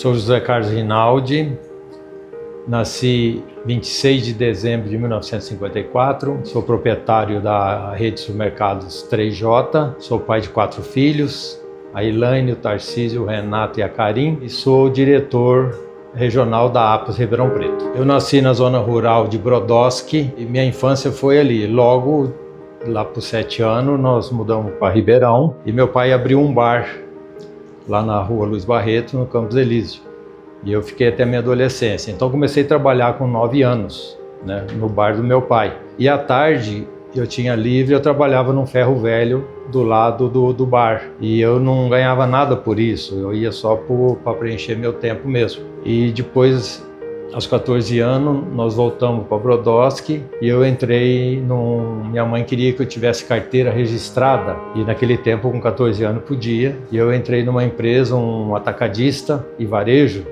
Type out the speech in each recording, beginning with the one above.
Sou José Carlos Rinaldi, nasci 26 de dezembro de 1954, sou proprietário da rede de supermercados 3J, sou pai de 4 filhos, a Elaine, o Tarcísio, o Renato e a Karim, e sou diretor regional da APAS Ribeirão Preto. Eu nasci na zona rural de Brodowski e minha infância foi ali. Logo, lá por 7 anos, nós mudamos para Ribeirão e meu pai abriu um bar lá na rua Luiz Barreto, no Campos Elísio. E eu fiquei até a minha adolescência. Então comecei a trabalhar com 9 anos, né, no bar do meu pai. E à tarde, eu tinha livre, eu trabalhava num ferro velho do lado do bar. E eu não ganhava nada por isso, eu ia só para preencher meu tempo mesmo. E depois, aos 14 anos, nós voltamos para Brodowski e eu entrei minha mãe queria que eu tivesse carteira registrada e naquele tempo, com 14 anos, podia. E eu entrei numa empresa, um atacadista e varejo,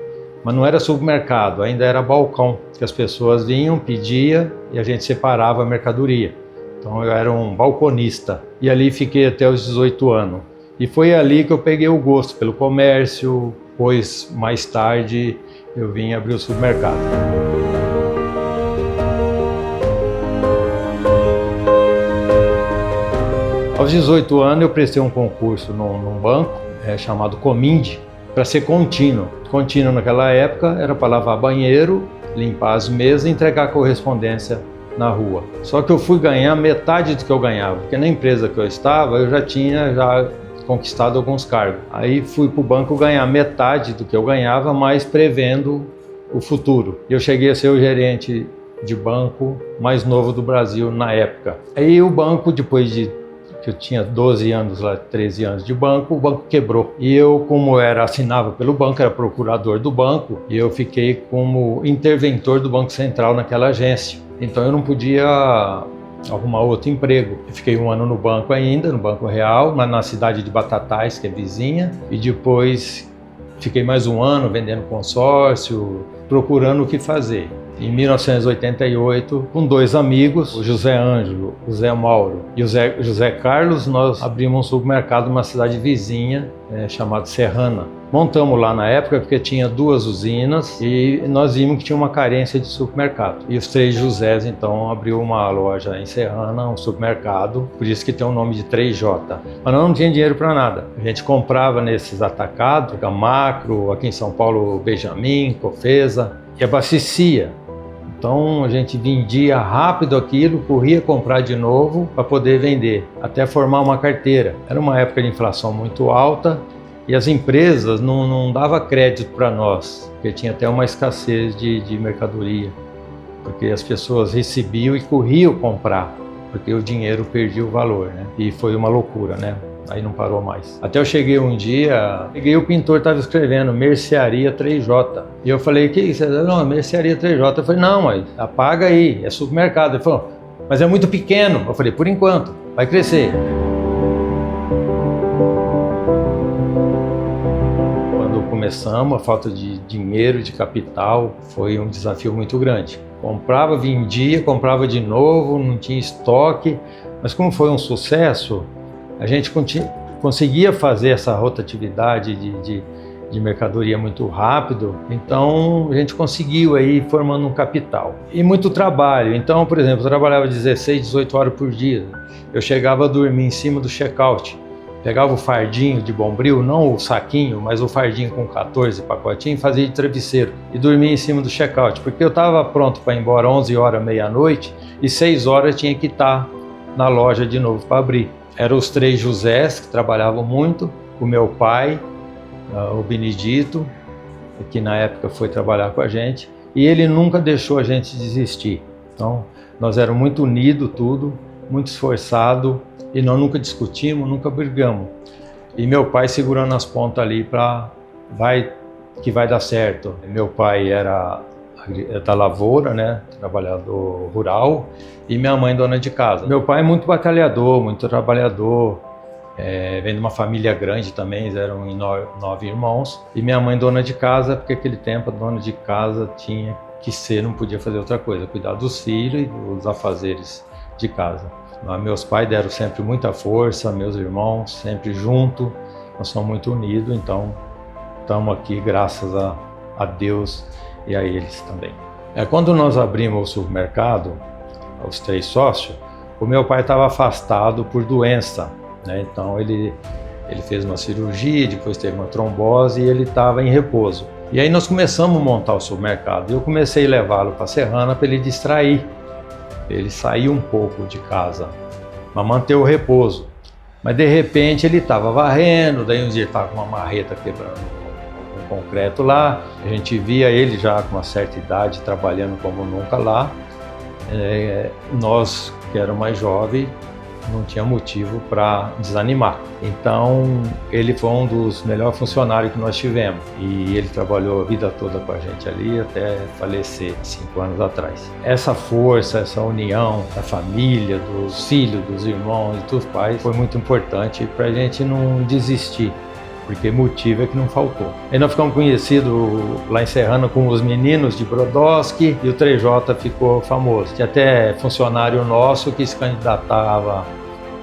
mas não era supermercado, ainda era balcão, que as pessoas vinham, pediam e a gente separava a mercadoria. Então eu era um balconista e ali fiquei até os 18 anos. E foi ali que eu peguei o gosto pelo comércio, pois mais tarde eu vim abrir o supermercado. Aos 18 anos eu prestei um concurso num banco chamado Comind, para ser contínuo. Contínuo naquela época era para lavar banheiro, limpar as mesas e entregar correspondência na rua. Só que eu fui ganhar metade do que eu ganhava, porque na empresa que eu estava eu já tinha conquistado alguns cargos. Aí fui para o banco ganhar metade do que eu ganhava, mas prevendo o futuro. Eu cheguei a ser o gerente de banco mais novo do Brasil na época. Aí o banco, depois de que eu tinha 12 anos, 13 anos de banco, o banco quebrou. E eu, como assinava pelo banco, era procurador do banco, e eu fiquei como interventor do Banco Central naquela agência. Então eu não podia arrumar outro emprego. Eu fiquei 1 ano no banco ainda, no Banco Real, na cidade de Batatais, que é vizinha, e depois fiquei mais 1 ano vendendo consórcio, procurando o que fazer. Em 1988, com 2 amigos, o José Ângelo, o Zé Mauro e o José Carlos, nós abrimos um supermercado numa cidade vizinha chamada Serrana. Montamos lá na época porque tinha 2 usinas e nós vimos que tinha uma carência de supermercado. E os 3 Josés, então, abriu uma loja em Serrana, um supermercado, por isso que tem o nome de 3J. Mas não tinha dinheiro para nada. A gente comprava nesses atacados, a Macro, aqui em São Paulo, Benjamin, Cofesa, e abastecia. Então a gente vendia rápido aquilo, corria comprar de novo para poder vender, até formar uma carteira. Era uma época de inflação muito alta e as empresas não davam crédito para nós, porque tinha até uma escassez de mercadoria, porque as pessoas recebiam e corriam comprar, porque o dinheiro perdia o valor, né? E foi uma loucura, né? Aí não parou mais. Até eu cheguei um dia, peguei o pintor, estava escrevendo Mercearia 3J. E eu falei, que isso? Não, Mercearia 3J. Eu falei, não, mas apaga aí, é supermercado. Ele falou, mas é muito pequeno. Eu falei, por enquanto, vai crescer. Quando começamos, a falta de dinheiro, de capital, foi um desafio muito grande. Comprava, vendia, comprava de novo, não tinha estoque. Mas como foi um sucesso, a gente conseguia fazer essa rotatividade de mercadoria muito rápido, então a gente conseguiu aí formando um capital. E muito trabalho, então, por exemplo, eu trabalhava 16, 18 horas por dia. Eu chegava a dormir em cima do check-out, pegava o fardinho de Bombril, não o saquinho, mas o fardinho com 14 pacotinhos, fazia de travesseiro e dormia em cima do check-out, porque eu estava pronto para ir embora 11 horas, meia-noite, e 6 horas tinha que estar na loja de novo para abrir. Eram os 3 Josés que trabalhavam muito, o meu pai, o Benedito, que na época foi trabalhar com a gente, e ele nunca deixou a gente desistir. Então, nós éramos muito unidos, tudo, muito esforçado, e nós nunca discutimos, nunca brigamos. E meu pai segurando as pontas ali que vai dar certo. Meu pai era da lavoura, né, trabalhador rural, e minha mãe dona de casa. Meu pai é muito batalhador, muito trabalhador, vem de uma família grande também, eram 9 irmãos, e minha mãe dona de casa, porque naquele tempo a dona de casa tinha que ser, não podia fazer outra coisa, cuidar dos filhos e dos afazeres de casa. Meus pais deram sempre muita força, meus irmãos sempre junto, nós somos muito unidos, então estamos aqui graças a Deus e a eles também. Quando nós abrimos o supermercado, os 3 sócios, o meu pai estava afastado por doença, né? Então ele fez uma cirurgia, depois teve uma trombose e ele estava em repouso. E aí nós começamos a montar o supermercado. Eu comecei a levá-lo para Serrana para ele distrair, ele sair um pouco de casa, mas manter o repouso. Mas de repente ele estava varrendo, daí um dia ele estava com uma marreta quebrando um concreto lá. A gente via ele já com uma certa idade trabalhando como nunca lá. Nós, que éramos mais jovens, não tinha motivo para desanimar. Então ele foi um dos melhores funcionários que nós tivemos e ele trabalhou a vida toda com a gente ali até falecer 5 anos atrás. Essa força, essa união da família, dos filhos, dos irmãos e dos pais foi muito importante para a gente não desistir, porque motivo é que não faltou. Aí nós ficamos conhecidos lá em Serrana como os meninos de Brodowski e o 3J ficou famoso. Tinha até funcionário nosso que se candidatava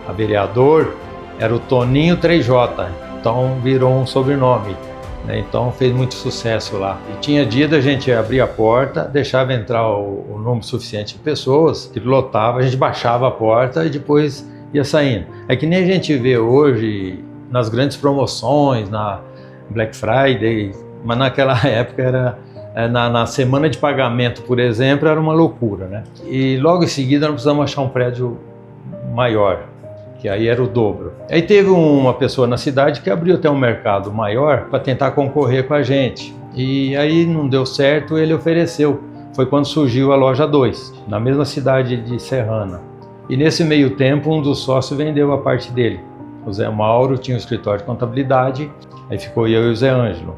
a vereador, era o Toninho 3J, então virou um sobrenome, né? Então fez muito sucesso lá. E tinha dia da gente abrir a porta, deixava entrar o número suficiente de pessoas, que lotava, a gente baixava a porta e depois ia saindo. É que nem a gente vê hoje nas grandes promoções, na Black Friday, mas naquela época era na semana de pagamento, por exemplo, era uma loucura, né? E logo em seguida nós precisamos achar um prédio maior, que aí era o dobro. Aí teve uma pessoa na cidade que abriu até um mercado maior para tentar concorrer com a gente. E aí não deu certo, ele ofereceu. Foi quando surgiu a loja 2, na mesma cidade de Serrana. E nesse meio tempo um dos sócios vendeu a parte dele. O Zé Mauro tinha um escritório de contabilidade, aí ficou eu e o Zé Ângelo.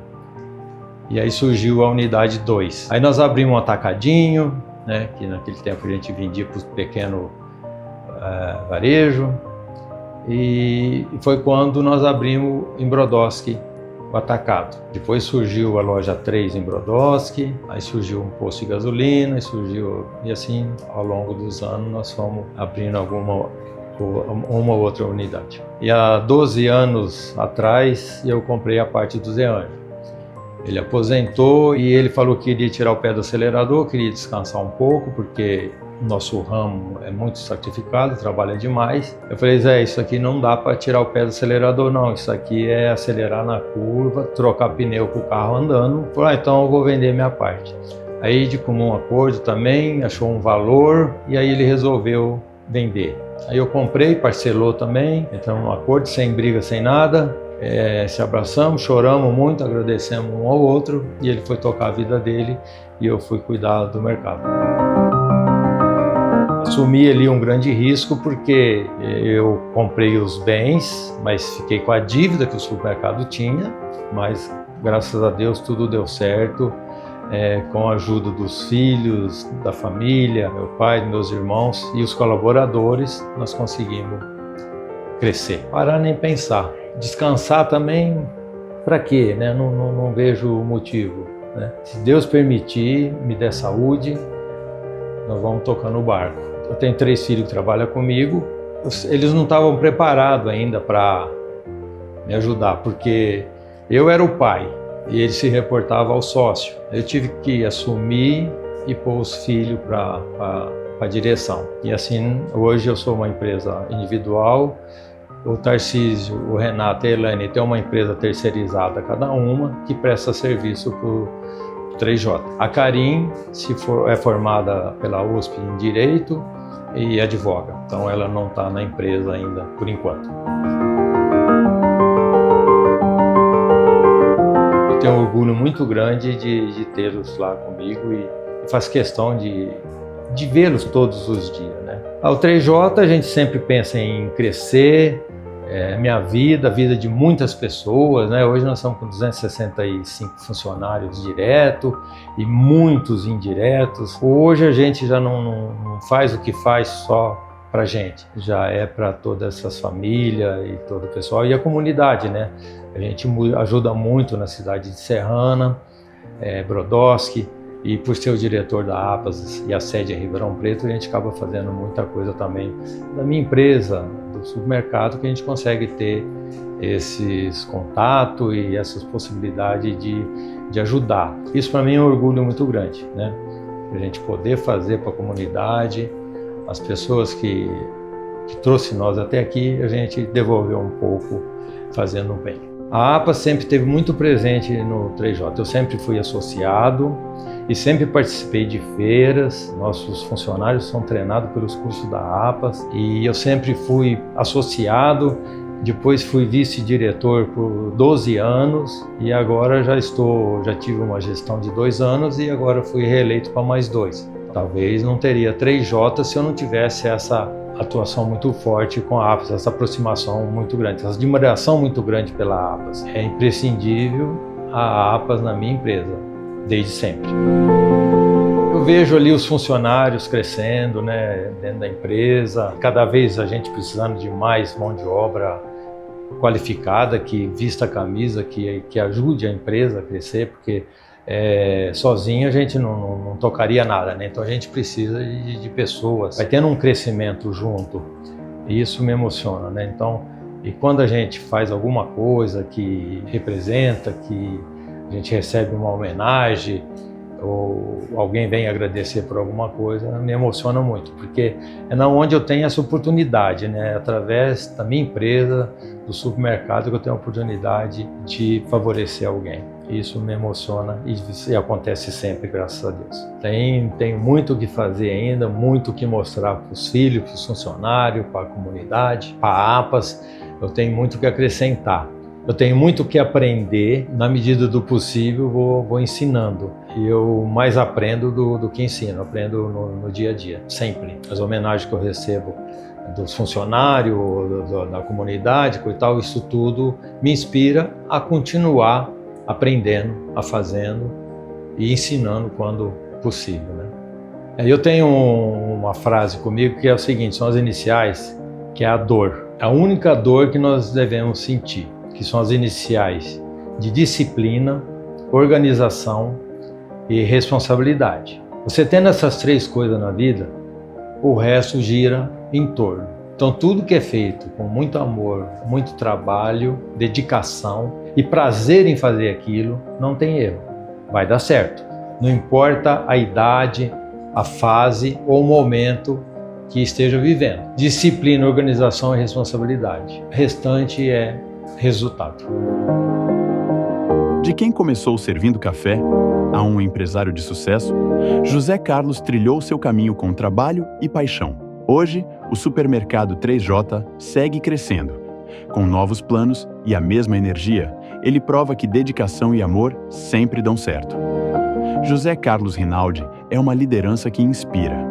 E aí surgiu a unidade 2. Aí nós abrimos um atacadinho, né, que naquele tempo a gente vendia para o pequeno varejo. E foi quando nós abrimos em Brodowski o atacado. Depois surgiu a loja 3 em Brodowski, aí surgiu um posto de gasolina, e assim ao longo dos anos nós fomos abrindo uma outra unidade. E há 12 anos atrás eu comprei a parte do Zé Ângelo. Ele aposentou e ele falou que queria tirar o pé do acelerador, queria descansar um pouco, porque o nosso ramo é muito sacrificado, trabalha demais. Eu falei, Zé, isso aqui não dá para tirar o pé do acelerador não, isso aqui é acelerar na curva, trocar pneu com o carro andando. Eu falei, então eu vou vender minha parte. Aí de comum acordo também, achou um valor e aí ele resolveu vender. Aí eu comprei, parcelou também, entramos num acordo, sem briga, sem nada, se abraçamos, choramos muito, agradecemos um ao outro e ele foi tocar a vida dele e eu fui cuidar do mercado. Assumi ali um grande risco porque eu comprei os bens, mas fiquei com a dívida que o supermercado tinha, mas graças a Deus tudo deu certo. Com a ajuda dos filhos, da família, meu pai, meus irmãos e os colaboradores, nós conseguimos crescer. Parar nem pensar. Descansar também, para quê? Né? Não vejo motivo. Né? Se Deus permitir, me der saúde, nós vamos tocando o barco. Eu tenho 3 filhos que trabalham comigo, eles não estavam preparados ainda para me ajudar, porque eu era o pai. E ele se reportava ao sócio. Eu tive que assumir e pôr os filhos para a direção. E assim, hoje eu sou uma empresa individual, o Tarcísio, o Renato e a Elaine têm uma empresa terceirizada cada uma, que presta serviço para o 3J. A Karim é formada pela USP em Direito e advoga, então ela não está na empresa ainda por enquanto. Tenho um orgulho muito grande de tê-los lá comigo e faço questão de vê-los todos os dias, né? O 3J a gente sempre pensa em crescer, minha vida, a vida de muitas pessoas, né? Hoje nós estamos com 265 funcionários diretos e muitos indiretos. Hoje a gente já não faz o que faz só para gente, já é para todas essas famílias e todo o pessoal e a comunidade, né? A gente ajuda muito na cidade de Serrana, Brodowski, E por ser o diretor da APAS e a sede em Ribeirão Preto, a gente acaba fazendo muita coisa também da minha empresa, do supermercado, que a gente consegue ter esses contatos e essas possibilidades de ajudar. Isso para mim é um orgulho muito grande, né? A gente poder fazer para a comunidade, as pessoas que trouxe nós até aqui, a gente devolveu um pouco fazendo bem. A APAS sempre esteve muito presente no 3J. Eu sempre fui associado e sempre participei de feiras. Nossos funcionários são treinados pelos cursos da APAS e eu sempre fui associado. Depois fui vice-diretor por 12 anos e agora já tive uma gestão de 2 anos e agora fui reeleito para mais 2. Talvez não teria 3J se eu não tivesse essa atuação muito forte com a APAS, essa aproximação muito grande, essa admiração muito grande pela APAS. É imprescindível a APAS na minha empresa, desde sempre. Eu vejo ali os funcionários crescendo, né, dentro da empresa, cada vez a gente precisando de mais mão de obra qualificada, que vista a camisa, que ajude a empresa a crescer, porque sozinho a gente não tocaria nada, né? Então a gente precisa de pessoas, vai tendo um crescimento junto, e isso me emociona, né? Então, e quando a gente faz alguma coisa que representa, que a gente recebe uma homenagem, ou alguém vem agradecer por alguma coisa, me emociona muito, porque é na onde eu tenho essa oportunidade, né? Através da minha empresa, do supermercado, que eu tenho a oportunidade de favorecer alguém. Isso me emociona e acontece sempre, graças a Deus. Tenho muito o que fazer ainda, muito o que mostrar para os filhos, para os funcionários, para a comunidade, para a APAS. Eu tenho muito o que acrescentar. Eu tenho muito o que aprender, na medida do possível vou ensinando. E eu mais aprendo do que ensino, aprendo no dia a dia, sempre. As homenagens que eu recebo dos funcionários, da comunidade, e tal, isso tudo me inspira a continuar aprendendo, a fazendo e ensinando quando possível, né? Eu tenho uma frase comigo que é o seguinte, são as iniciais, que é a dor. A única dor que nós devemos sentir, que são as iniciais de disciplina, organização e responsabilidade. Você tendo essas 3 coisas na vida, o resto gira em torno. Então tudo que é feito com muito amor, muito trabalho, dedicação e prazer em fazer aquilo, não tem erro, vai dar certo. Não importa a idade, a fase ou o momento que esteja vivendo. Disciplina, organização e responsabilidade. O restante é resultado. De quem começou servindo café a um empresário de sucesso, José Carlos trilhou seu caminho com trabalho e paixão. Hoje, o supermercado 3J segue crescendo. Com novos planos e a mesma energia, ele prova que dedicação e amor sempre dão certo. José Carlos Rinaldi é uma liderança que inspira.